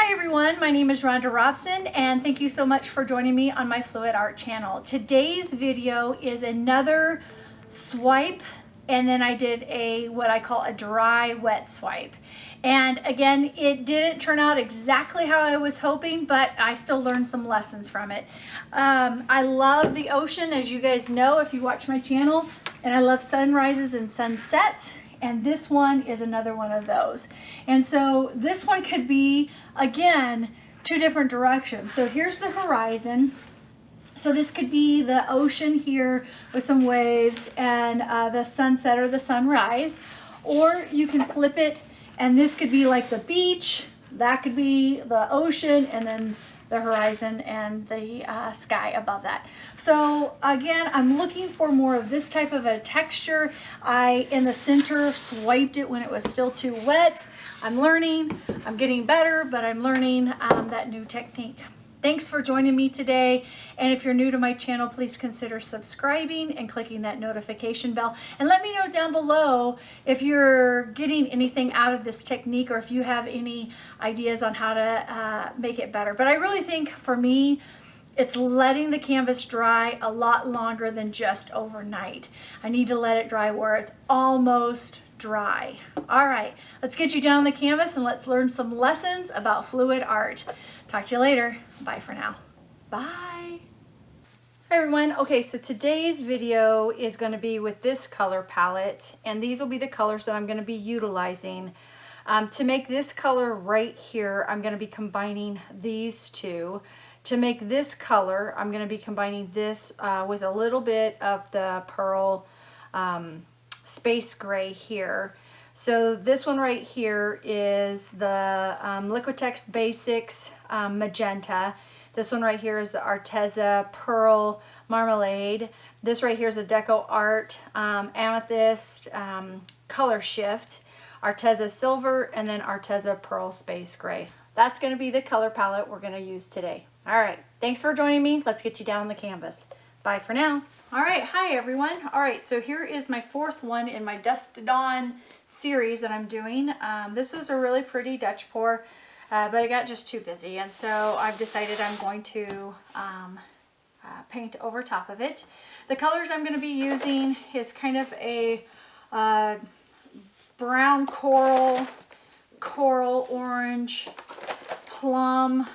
Hi everyone, my name is Rhonda Robson and thank you so much for joining me on my Fluid Art channel. Today's video is another swipe, and then I did what I call a dry wet swipe. And again, it didn't turn out exactly how I was hoping, but I still learned some lessons from it. I love the ocean, as you guys know if you watch my channel, and I love sunrises and sunsets. And this one is another one of those. And so this one could be, again, two different directions. So here's the horizon. So this could be the ocean here with some waves and the sunset or the sunrise. Or you can flip it and this could be like the beach. That could be the ocean, and then the horizon and the sky above that. So again, I'm looking for more of this type of a texture. I, in the center, swiped it when it was still too wet. I'm learning, I'm getting better, but I'm learning that new technique. Thanks for joining me today. And if you're new to my channel, please consider subscribing and clicking that notification bell. And let me know down below if you're getting anything out of this technique or if you have any ideas on how to make it better. But I really think for me, it's letting the canvas dry a lot longer than just overnight. I need to let it dry where it's almost dry. All right, let's get you down on the canvas and let's learn some lessons about fluid art. Talk to you later. Bye for now. Bye. Hi everyone. Okay, so today's video is going to be with this color palette, and these will be the colors that I'm going to be utilizing. To make this color right here, I'm going to be combining these two. To make this color, I'm going to be combining this with a little bit of the pearl space gray here. So this one right here is the Liquitex Basics magenta. This one right here is the Arteza Pearl Marmalade. This right here is the Deco Art Amethyst Color Shift, Arteza Silver, and then Arteza Pearl Space Gray. That's going to be the color palette we're going to use today. All right, thanks for joining me. Let's get you down on the canvas. Bye for now. All right, hi everyone. All right, so here is my fourth one in my Dusk to Dawn series that I'm doing. This was a really pretty Dutch pour, but I got just too busy, and so I've decided I'm going to paint over top of it. The colors I'm going to be using is kind of a brown coral, coral orange, plum.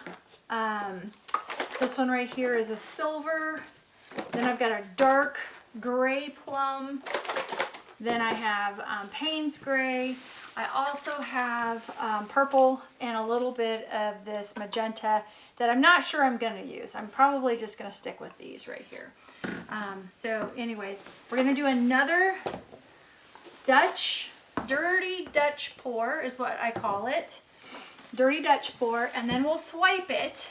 This one right here is a silver. Then I've got a dark gray plum. Then I have Payne's gray. I also have purple and a little bit of this magenta that I'm not sure I'm going to use. I'm probably just going to stick with these right here. So anyway, we're going to do another dirty Dutch pour is what I call it. Dirty Dutch pour, and then we'll swipe it.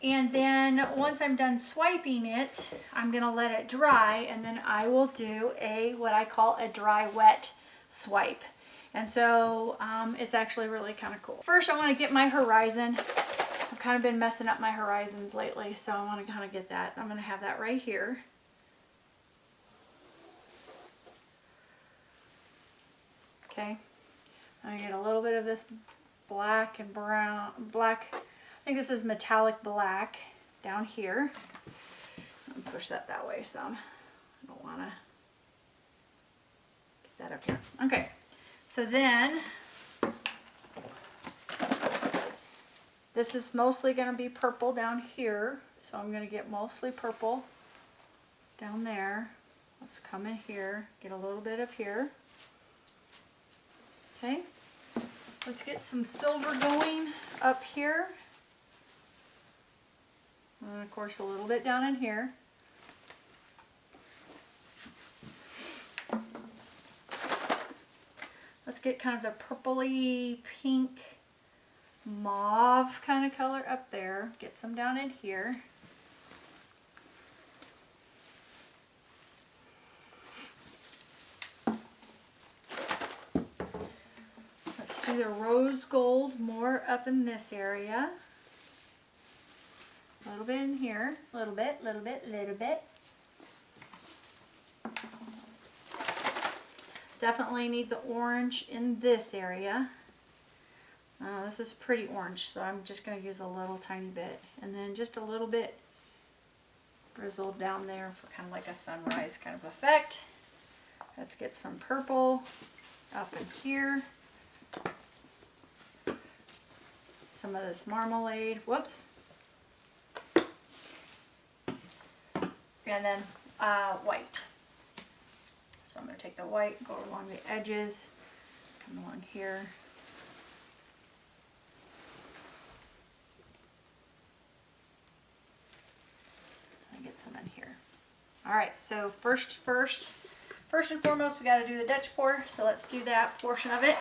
And then once I'm done swiping it, I'm going to let it dry, and then I will do what I call a dry wet swipe. And so it's actually really kind of cool. First, I want to get my horizon. I've kind of been messing up my horizons lately, so I want to kind of get that. I'm going to have that right here. Okay. I'm going to get a little bit of this black and brown, I think this is metallic black down here. I'll push that way some. I don't want to get that up here. Okay, so then this is mostly going to be purple down here. So I'm going to get mostly purple down there. Let's come in here, get a little bit up here. Okay, let's get some silver going up here. And of course a little bit down in here. Let's get kind of the purpley pink mauve kind of color up there. Get some down in here. Let's do the rose gold more up in this area. A little bit in here, a little bit, little bit, little bit. Definitely need the orange in this area. This is pretty orange, so I'm just going to use a little tiny bit, and then just a little bit drizzled down there for kind of like a sunrise kind of effect. Let's get some purple up in here. Some of this marmalade, whoops. And then white. So I'm going to take the white, go along the edges, come along here. And get some in here. All right, so first and foremost, we got to do the Dutch pour. So let's do that portion of it.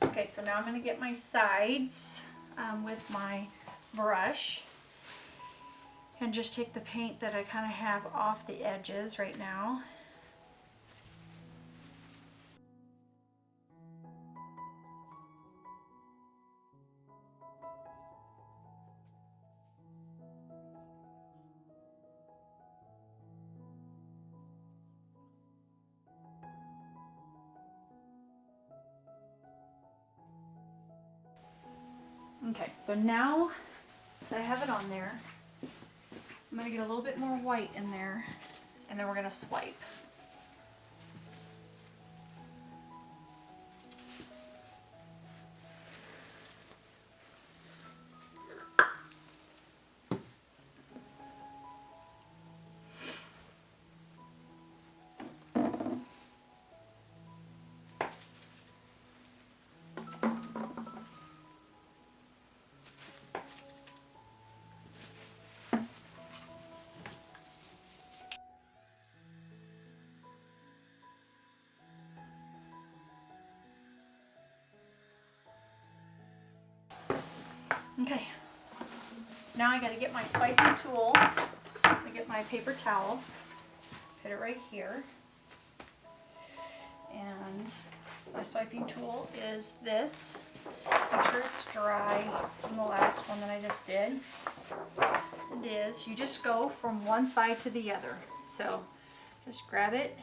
Okay, so now I'm going to get my sides with my brush and just take the paint that I kind of have off the edges right now. Okay, so now that I have it on there, I'm going to get a little bit more white in there, and then we're going to swipe. Okay, so now I got to get my swiping tool. I get my paper towel, put it right here, and my swiping tool is this. Make sure it's dry from the last one that I just did. It is. You just go from one side to the other. So just grab it.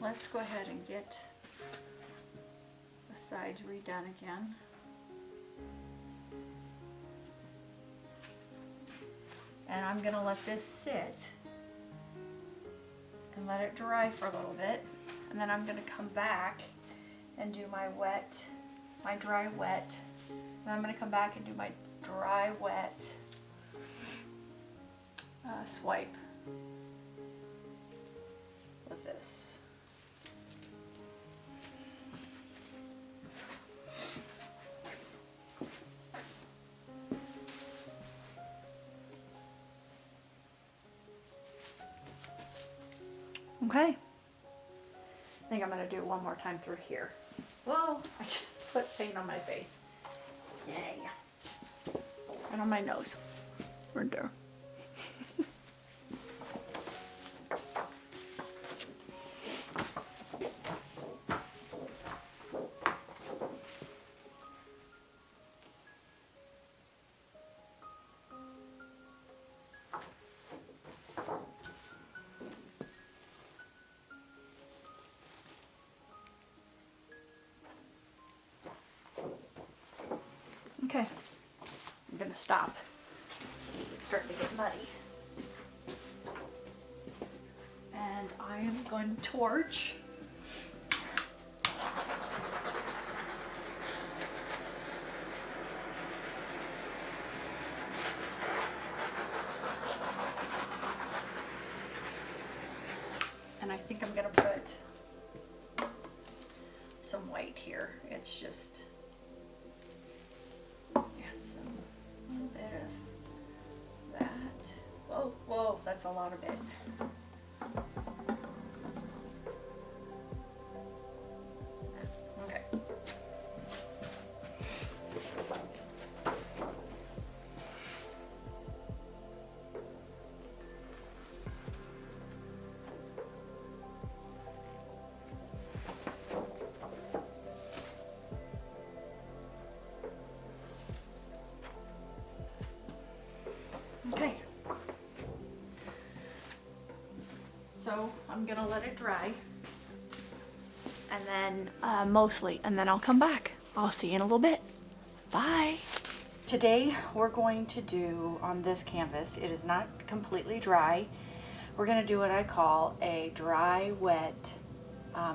let's go ahead and get the sides redone again. And I'm gonna let this sit and let it dry for a little bit. And then I'm gonna come back and do my dry wet. And I'm gonna come back and do my dry wet swipe with this. Okay. I think I'm going to do it one more time through here. Whoa, I just put paint on my face. Yay. And on my nose. Right there. Okay, I'm gonna stop. It's starting to get muddy. And I am going to torch. And I think I'm gonna put some white here. It's just a little bit of that. Whoa, whoa, that's a lot of it. Okay. Okay, so I'm gonna let it dry, and then and then I'll come back. I'll see you in a little bit. Bye. Today we're going to do on this canvas, it is not completely dry. We're gonna do what I call a dry wet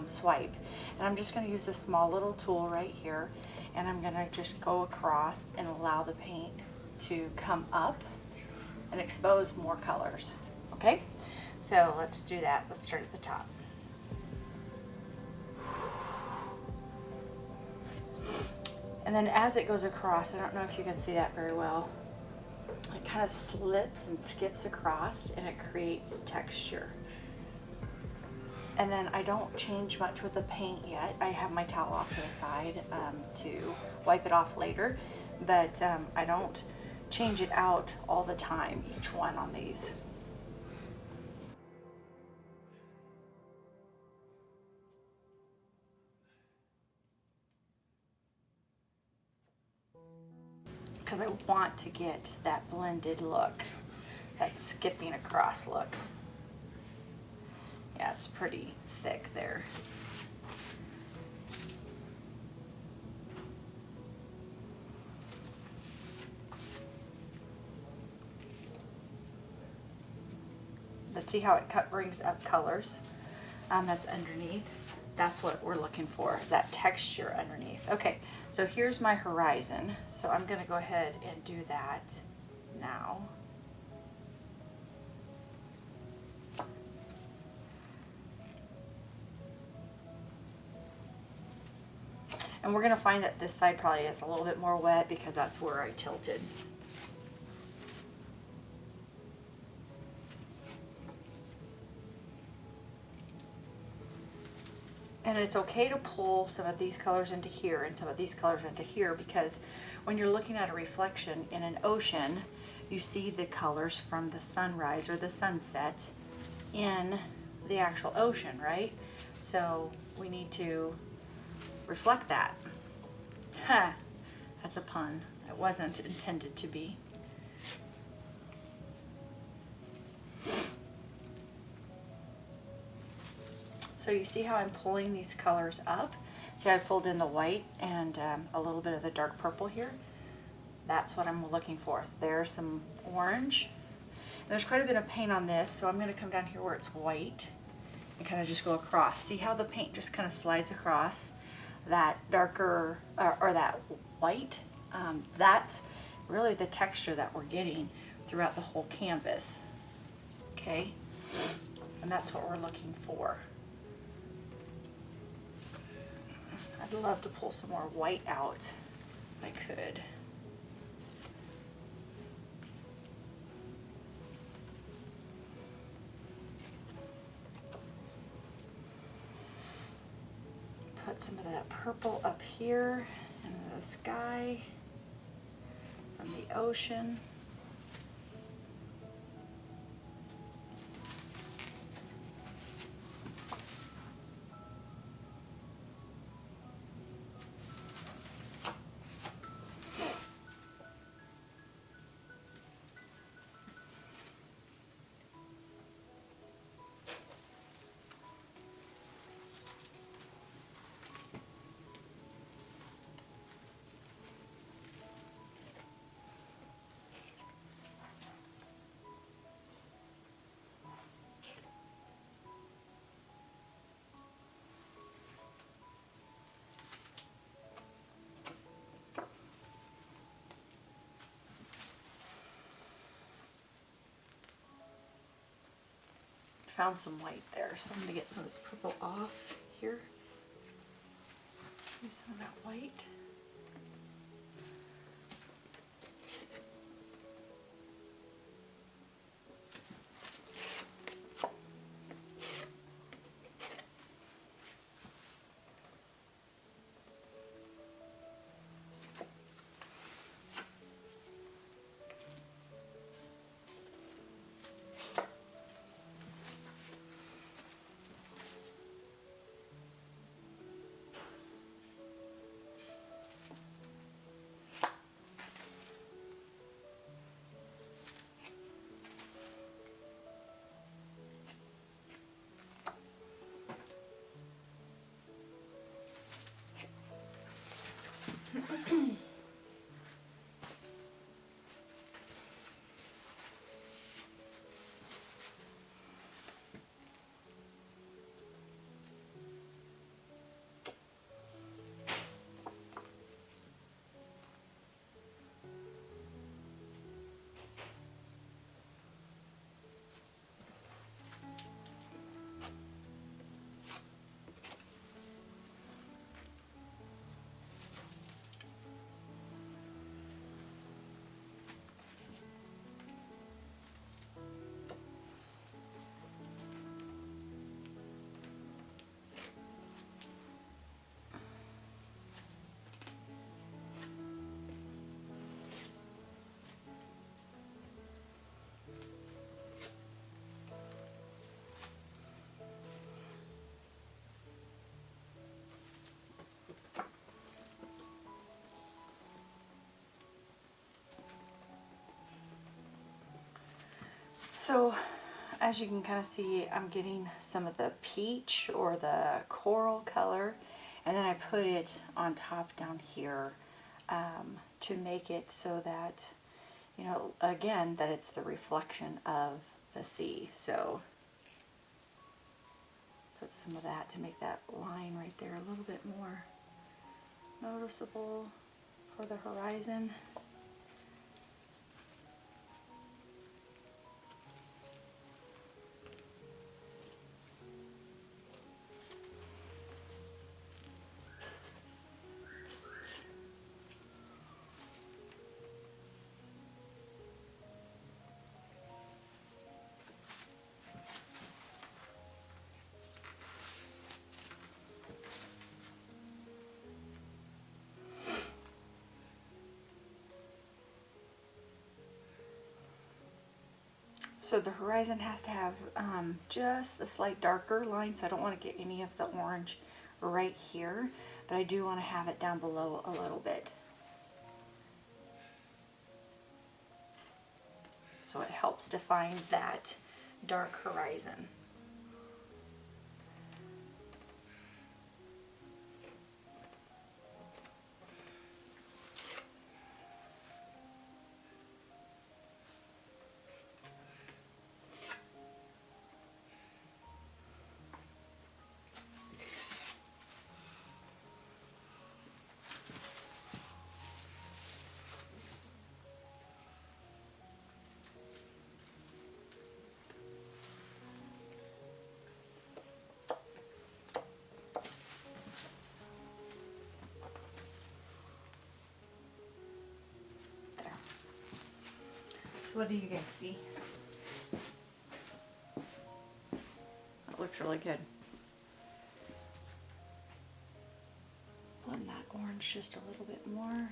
swipe, and I'm just gonna use this small little tool right here, and I'm gonna just go across and allow the paint to come up and expose more colors. Okay, so let's do that. Let's start at the top. And then as it goes across, I don't know if you can see that very well, it kind of slips and skips across and it creates texture. And then I don't change much with the paint yet. I have my towel off to the side to wipe it off later, but I don't change it out all the time, each one on these. Because I want to get that blended look, that skipping across look. Yeah, it's pretty thick there. But see how it brings up colors? That's underneath. That's what we're looking for, is that texture underneath. Okay, so here's my horizon. So I'm gonna go ahead and do that now. And we're gonna find that this side probably is a little bit more wet because that's where I tilted. And it's okay to pull some of these colors into here and some of these colors into here, because when you're looking at a reflection in an ocean, you see the colors from the sunrise or the sunset in the actual ocean, right? So we need to reflect that. Ha! That's a pun. It wasn't intended to be. So you see how I'm pulling these colors up? See, I pulled in the white and a little bit of the dark purple here. That's what I'm looking for. There's some orange. And there's quite a bit of paint on this, so I'm going to come down here where it's white and kind of just go across. See how the paint just kind of slides across that darker, or that white? That's really the texture that we're getting throughout the whole canvas. Okay? And that's what we're looking for. I'd love to pull some more white out if I could. Put some of that purple up here into the sky from the ocean. Found some white there, so I'm going to get some of this purple off here. Use some of that white. So as you can kind of see, I'm getting some of the peach or the coral color, and then I put it on top down here to make it so that, you know, again, that it's the reflection of the sea. So put some of that to make that line right there a little bit more noticeable for the horizon. So the horizon has to have just a slight darker line, so I don't want to get any of the orange right here, but I do want to have it down below a little bit. So it helps define that dark horizon. what do you guys see? That looks really good. Blend that orange just a little bit more.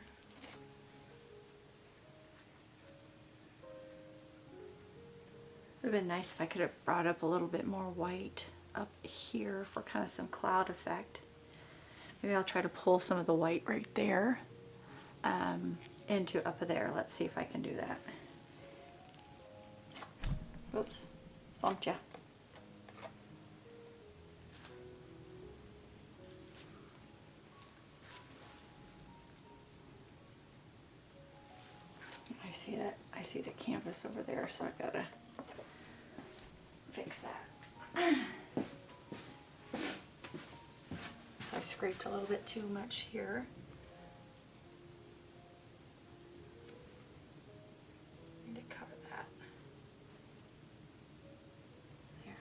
It would have been nice if I could have brought up a little bit more white up here for kind of some cloud effect. Maybe I'll try to pull some of the white right there into up there. Let's see if I can do that. Oops, bumped ya. I see that. I see the canvas over there, so I gotta fix that. So I scraped a little bit too much here. Need to cover that. There.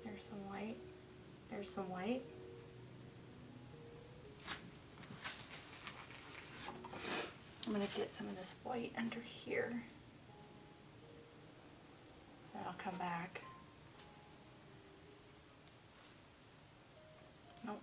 There's some white. There's some white. I'm going to get some of this white under here. Then I'll come back. Nope.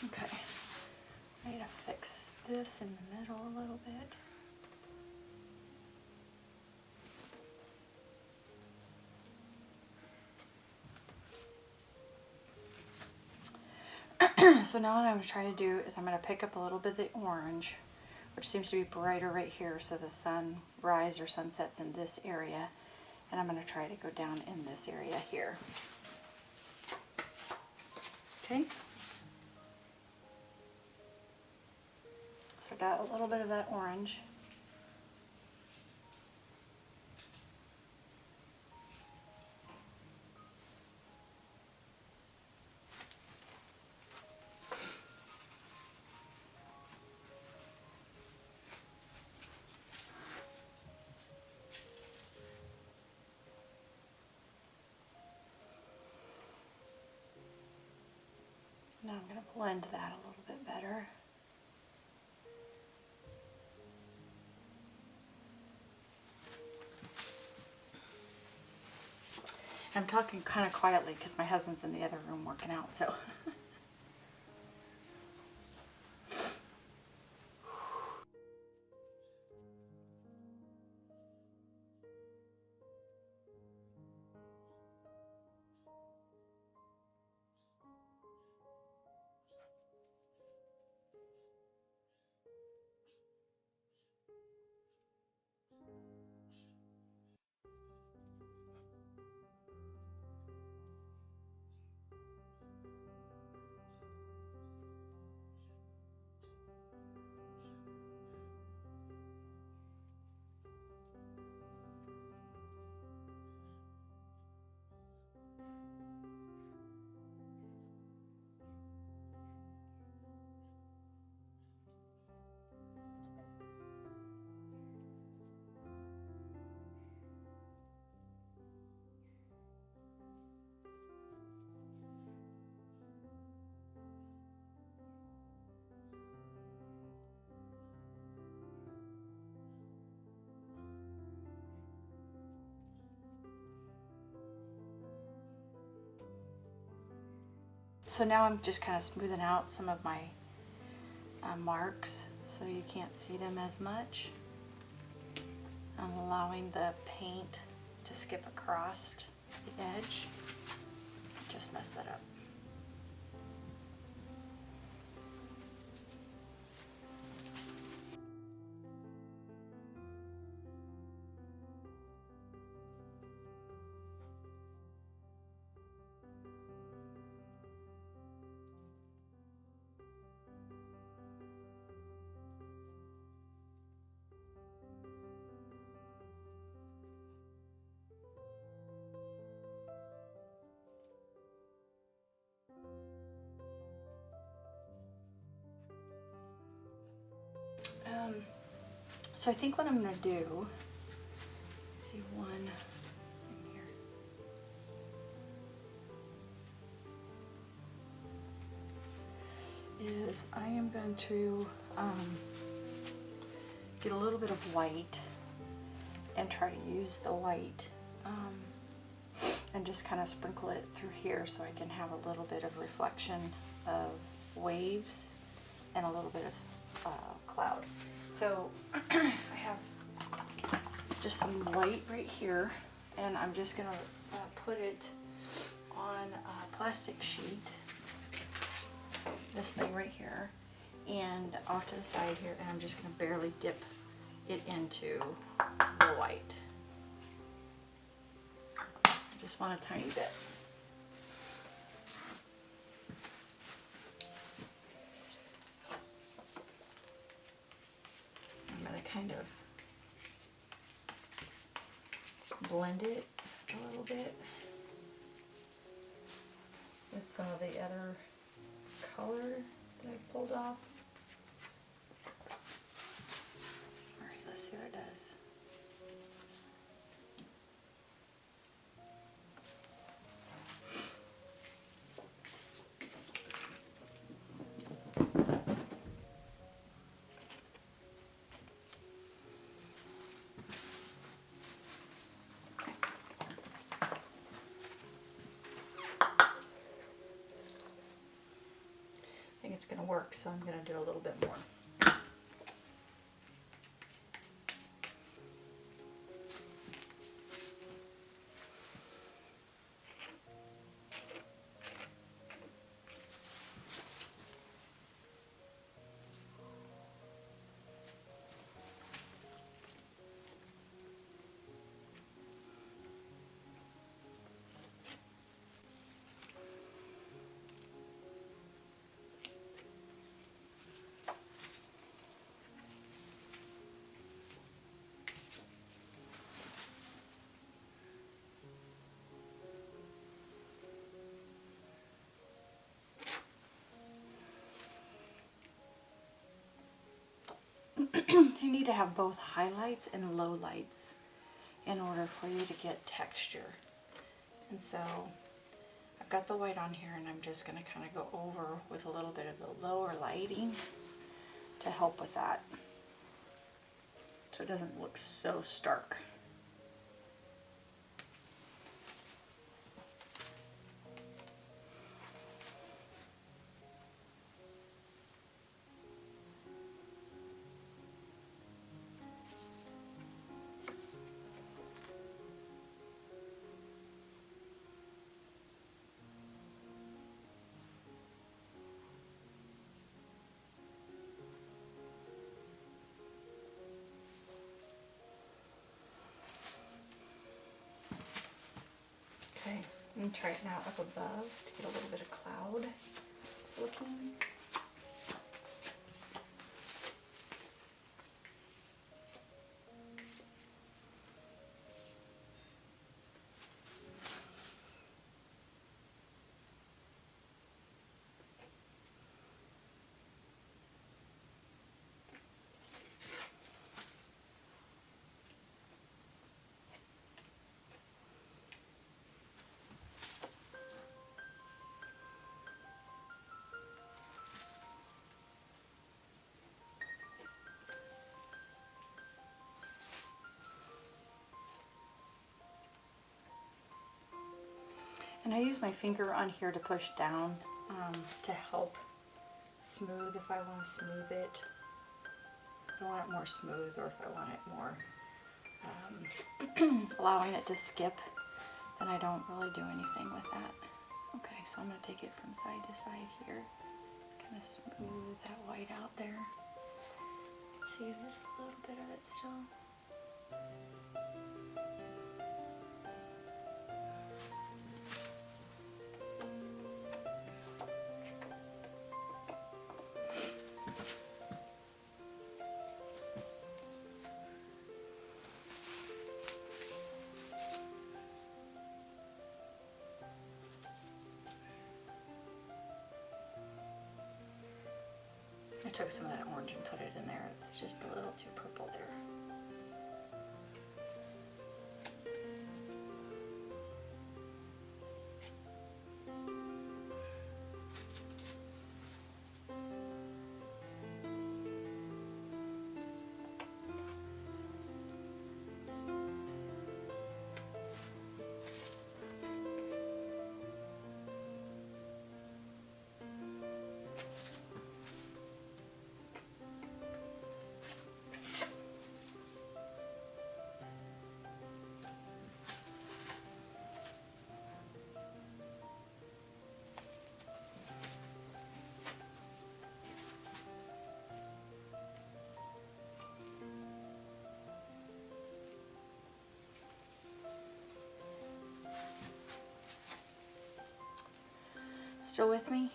Okay, I need to fix this in the middle a little bit. So now what I'm going to try to do is I'm going to pick up a little bit of the orange, which seems to be brighter right here, so the sunrise or sunsets in this area, and I'm going to try to go down in this area here. Okay. So I got a little bit of that orange. Now I'm going to blend that a little bit better. I'm talking kind of quietly because my husband's in the other room working out, so. So now I'm just kind of smoothing out some of my marks so you can't see them as much. I'm allowing the paint to skip across the edge. Just mess that up. So I think what I'm going to do, see one in here, is I am going to get a little bit of white and try to use the white and just kind of sprinkle it through here so I can have a little bit of reflection of waves and a little bit of cloud. So I have just some white right here, and I'm just going to put it on a plastic sheet, this thing right here, and off to the side here, and I'm just going to barely dip it into the white. Just want a tiny bit. I'm going to kind of blend it a little bit with some of the other color that I pulled off. Alright, let's see what it does. It's going to work, so I'm going to do a little bit more. You need to have both highlights and low lights in order for you to get texture. And so I've got the white on here, and I'm just going to kind of go over with a little bit of the lower lighting to help with that, so it doesn't look so stark. Okay, I'm going to try it now up above to get a little bit of cloud looking. And I use my finger on here to push down to help smooth if I want to smooth it. I want it more smooth or if I want it more allowing it to skip, then I don't really do anything with that. Okay, so I'm going to take it from side to side here. Kind of smooth that white out there. See, just a little bit of it still. I took some of that orange and put it in there. It's just a little too purple there. Still with me?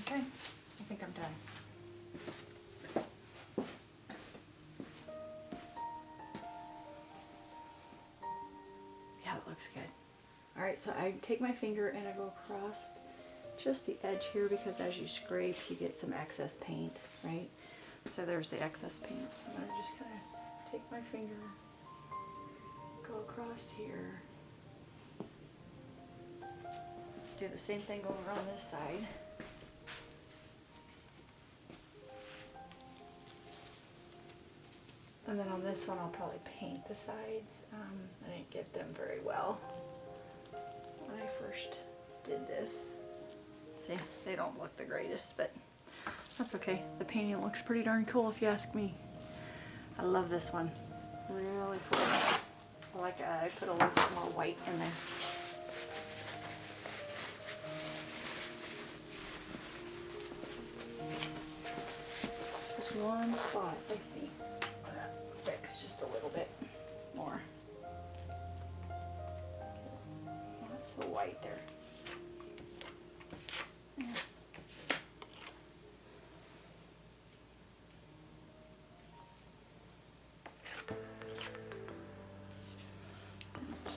Okay, I think I'm done. Yeah, it looks good. All right, so I take my finger and I go across just the edge here because as you scrape, you get some excess paint, right? So there's the excess paint. So I'm gonna just kind of take my finger, go across here. Do the same thing over on this side. And then on this one, I'll probably paint the sides. I didn't get them very well when I first did this. See, they don't look the greatest, but that's okay. The painting looks pretty darn cool if you ask me. I love this one. Really cool. I like it. I put a little bit more white in there. Just one spot. Let's see. Fix just a little bit more. Not so white there. Yeah.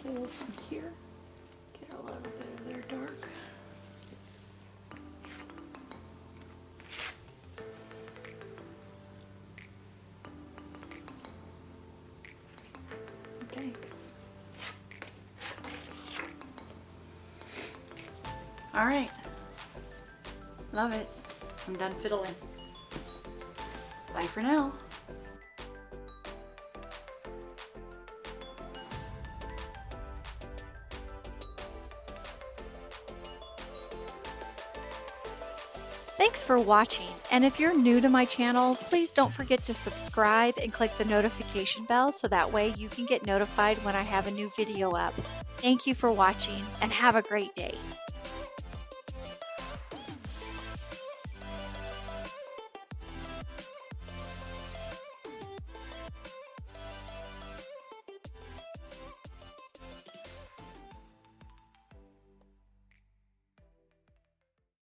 Pull from here, get a little bit of their dark. Okay. All right. Love it. I'm done fiddling. Bye for now. Thanks for watching, and if you're new to my channel, please don't forget to subscribe and click the notification bell so that way you can get notified when I have a new video up. Thank you for watching, and have a great day.